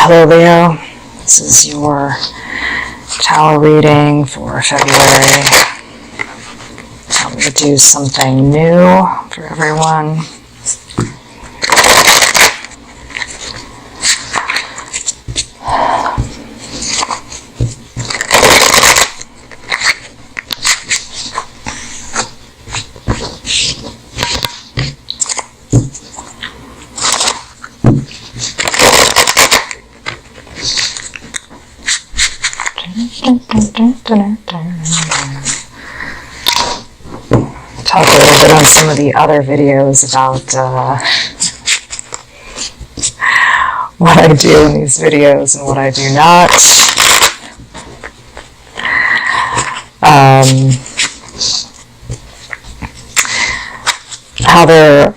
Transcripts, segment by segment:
Hello Leo, this is your tarot reading for February. I'm going to do something new for everyone. Talk a little bit on some of the other videos about what I do in these videos and what I do not. How they're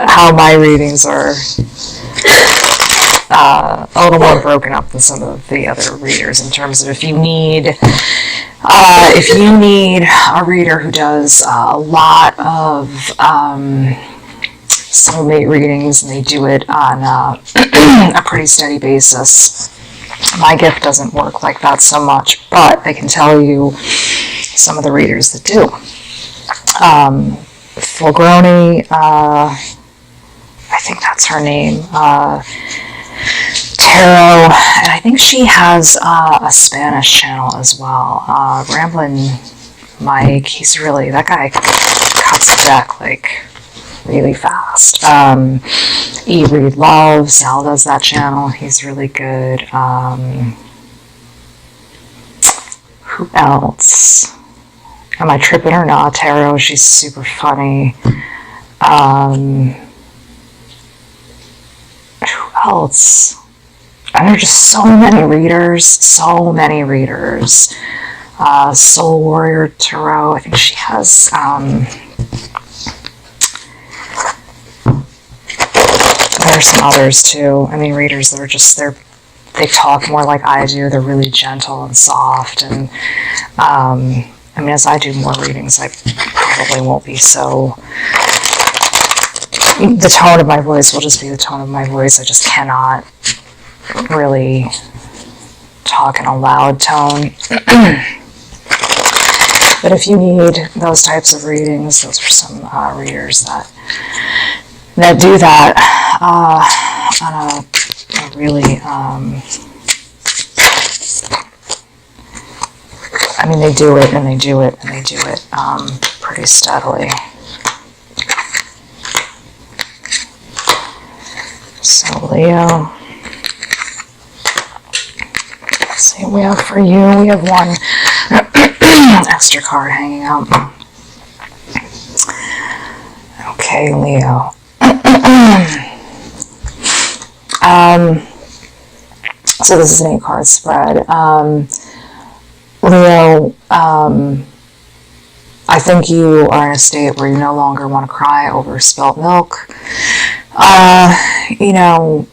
how my readings are a little more broken up than some of the other readers, in terms of if you need a reader who does a lot of soulmate readings and they do it on a pretty steady basis. My gift doesn't work like that so much, but I can tell you some of the readers that do. Fulgroni, I think that's her name, Tarot, and I think she has a Spanish channel as well. Ramblin' Mike, that guy cuts the deck like really fast. E. Reed Love, Sal does that channel, he's really good. Who else? Am I tripping or not? Tarot, she's super funny. Who else? And there are just so many readers. Soul Warrior Tarot, I think she has, there are some others too. I mean, readers that are they talk more like I do. They're really gentle and soft. And, I mean, as I do more readings, I probably won't be so, the tone of my voice will just be the tone of my voice. I just cannot really talk in a loud tone. But if you need those types of readings, those are some readers that do that on a really, I mean, they do it and they do it and they do it pretty steadily. So Leo, let's see what we have for you. We have one extra card hanging out. Okay, Leo. So this is an 8-card spread. Leo, I think you are in a state where you no longer want to cry over spilt milk. You know,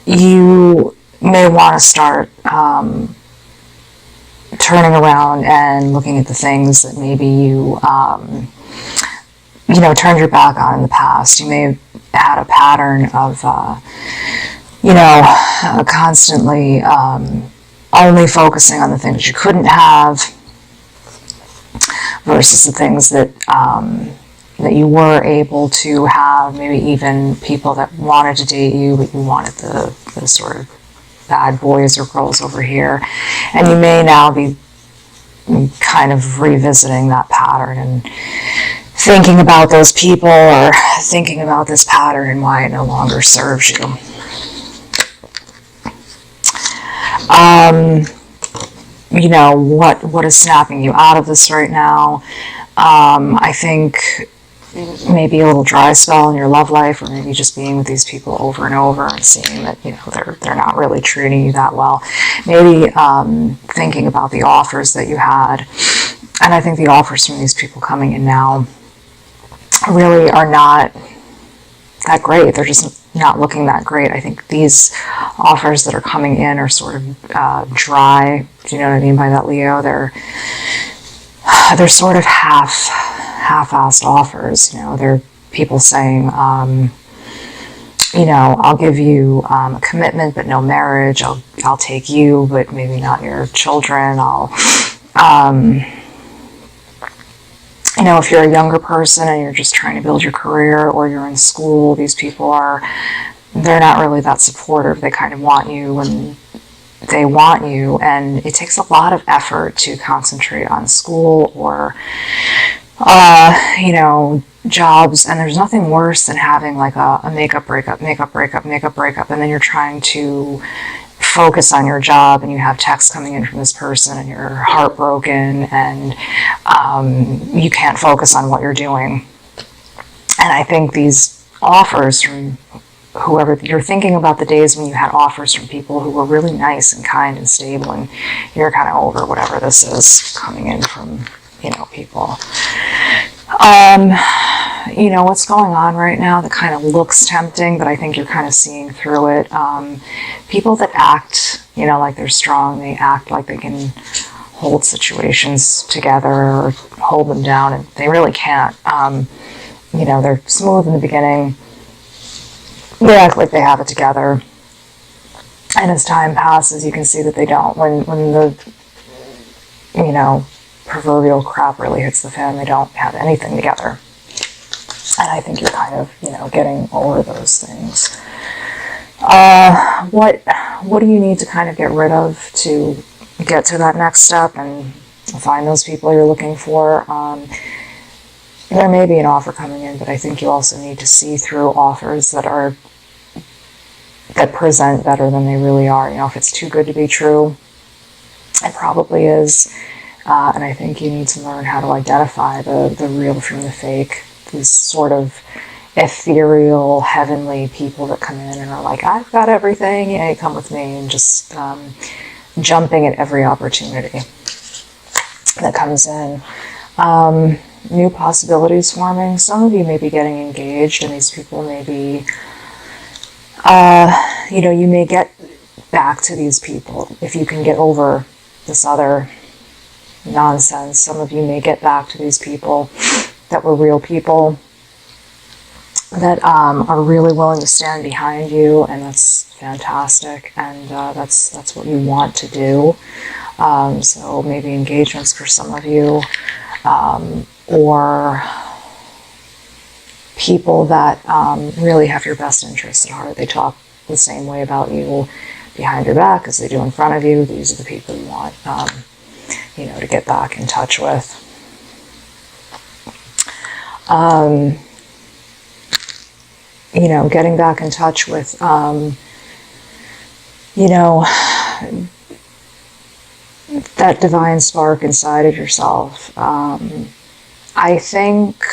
you may want to start turning around and looking at the things that maybe you, turned your back on in the past. You may have had a pattern of, constantly only focusing on the things you couldn't have versus the things that that you were able to have, maybe even people that wanted to date you, but you wanted the sort of bad boys or girls over here. And you may now be kind of revisiting that pattern and thinking about those people or thinking about this pattern and why it no longer serves you. What is snapping you out of this right now? I think maybe a little dry spell in your love life, or maybe just being with these people over and over and seeing that they're not really treating you that well. Maybe thinking about the offers that you had, and I think the offers from these people coming in now really are not that great. They're just not looking that great. I think these offers that are coming in are sort of dry. Do you know what I mean by that, Leo? They're sort of half-assed offers. They're people saying, you know, I'll give you a commitment but no marriage. I'll take you but maybe not your children. You know, if you're a younger person and you're just trying to build your career, or you're in school, these people they're not really that supportive. They kind of want you when they want you, and it takes a lot of effort to concentrate on school or, you know, jobs. And there's nothing worse than having like a makeup breakup, and then you're trying to focus on your job and you have texts coming in from this person and you're heartbroken, and you can't focus on what you're doing. And I think these offers from whoever, you're thinking about the days when you had offers from people who were really nice and kind and stable, and you're kind of over whatever this is coming in from, you know, people. You know, what's going on right now that kind of looks tempting, but I think you're kind of seeing through it. People that act, you know, like they're strong, they act like they can hold situations together or hold them down, and they really can't. You know, they're smooth in the beginning, they act like they have it together, and as time passes, you can see that they don't. When the, you know, proverbial crap really hits the fan, they don't have anything together. And I think you're kind of, you know, getting over those things. What do you need to kind of get rid of to get to that next step and find those people you're looking for? There may be an offer coming in, but I think you also need to see through offers that present better than they really are. You know, if it's too good to be true, it probably is. And I think you need to learn how to identify the real from the fake. These sort of ethereal, heavenly people that come in and are like, I've got everything, yeah, come with me, and just jumping at every opportunity that comes in. New possibilities forming. Some of you may be getting engaged, and these people may be, you know, you may get back to these people if you can get over this other nonsense. Some of you may get back to these people that were real people that are really willing to stand behind you, and that's fantastic, and that's what you want to do. So maybe engagements for some of you, or people that really have your best interests at heart. They talk the same way about you behind your back as they do in front of you. These are the people you want, you know, to get back in touch with. You know, getting back in touch with, you know, that divine spark inside of yourself. I think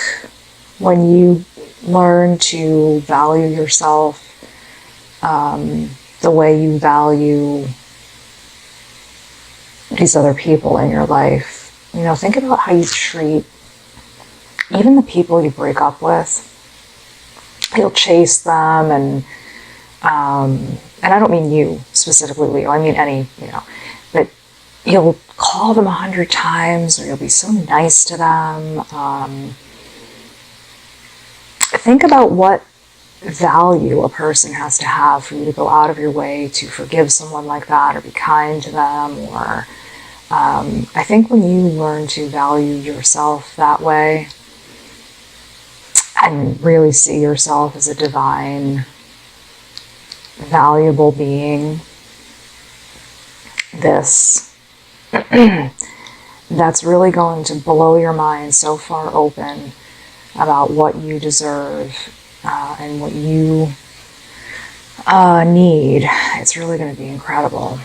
when you learn to value yourself the way you value these other people in your life, you know, think about how you treat even the people you break up with. You'll chase them, and I don't mean you specifically, Leo. I mean any, you know, but you'll call them 100 times, or you'll be so nice to them. Think about what value a person has to have for you to go out of your way to forgive someone like that, or be kind to them, or I think when you learn to value yourself that way and really see yourself as a divine, valuable being, that's really going to blow your mind so far open about what you deserve and what you need. It's really going to be incredible.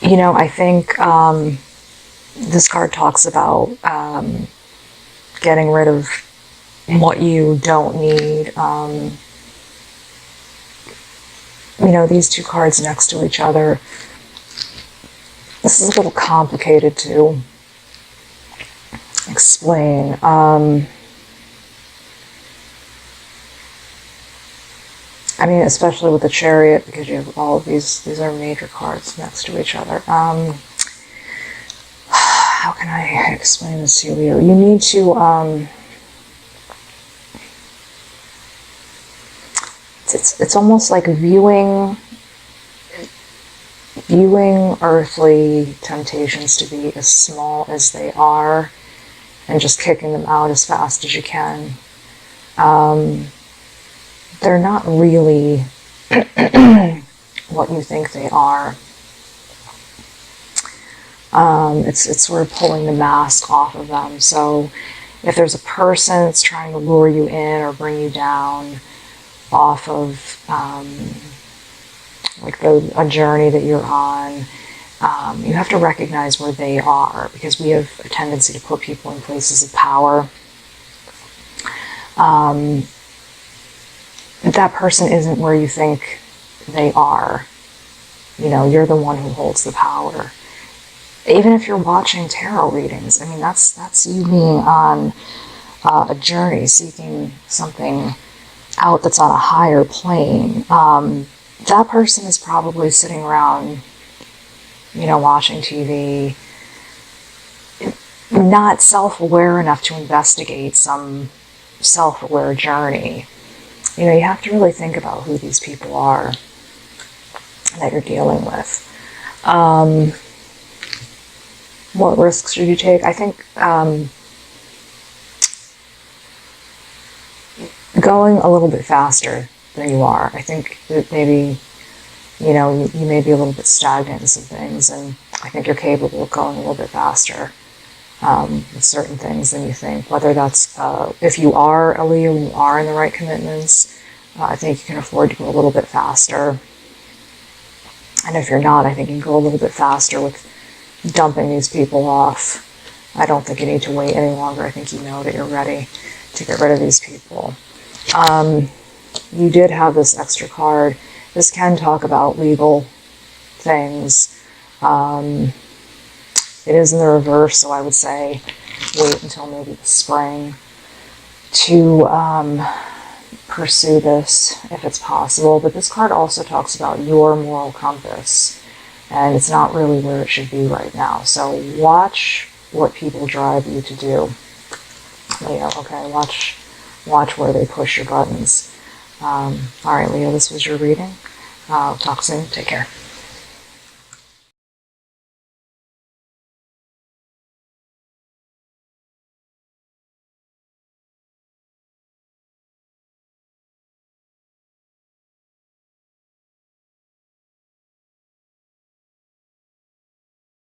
You know, I think this card talks about getting rid of what you don't need. You know, these two cards next to each other, this is a little complicated to explain. I mean, especially with the Chariot, because you have all of these are major cards next to each other. how can I explain this to you, Leo? You need to, it's almost like viewing earthly temptations to be as small as they are and just kicking them out as fast as you can. They're not really what you think they are. It's sort of pulling the mask off of them. So if there's a person that's trying to lure you in or bring you down off of like a journey that you're on, you have to recognize where they are, because we have a tendency to put people in places of power. That person isn't where you think they are. You know, you're the one who holds the power. Even if you're watching tarot readings, I mean, that's you being on a journey, seeking something out that's on a higher plane. That person is probably sitting around, you know, watching TV, not self-aware enough to investigate some self-aware journey. You know, you have to really think about who these people are that you're dealing with. What risks should you take? I think going a little bit faster than you are. I think that maybe, you know, you may be a little bit stagnant in some things, and I think you're capable of going a little bit faster with certain things than you think. Whether that's, if you are a Leo and you are in the right commitments, I think you can afford to go a little bit faster. And if you're not, I think you can go a little bit faster with dumping these people off. I don't think you need to wait any longer. I think you know that you're ready to get rid of these people. You did have this extra card. This can talk about legal things. It is in the reverse, so I would say wait until maybe the spring to pursue this if it's possible. But this card also talks about your moral compass, and it's not really where it should be right now. So watch what people drive you to do. Leo, okay, watch where they push your buttons. All right, Leo, this was your reading. Talk soon. Take care.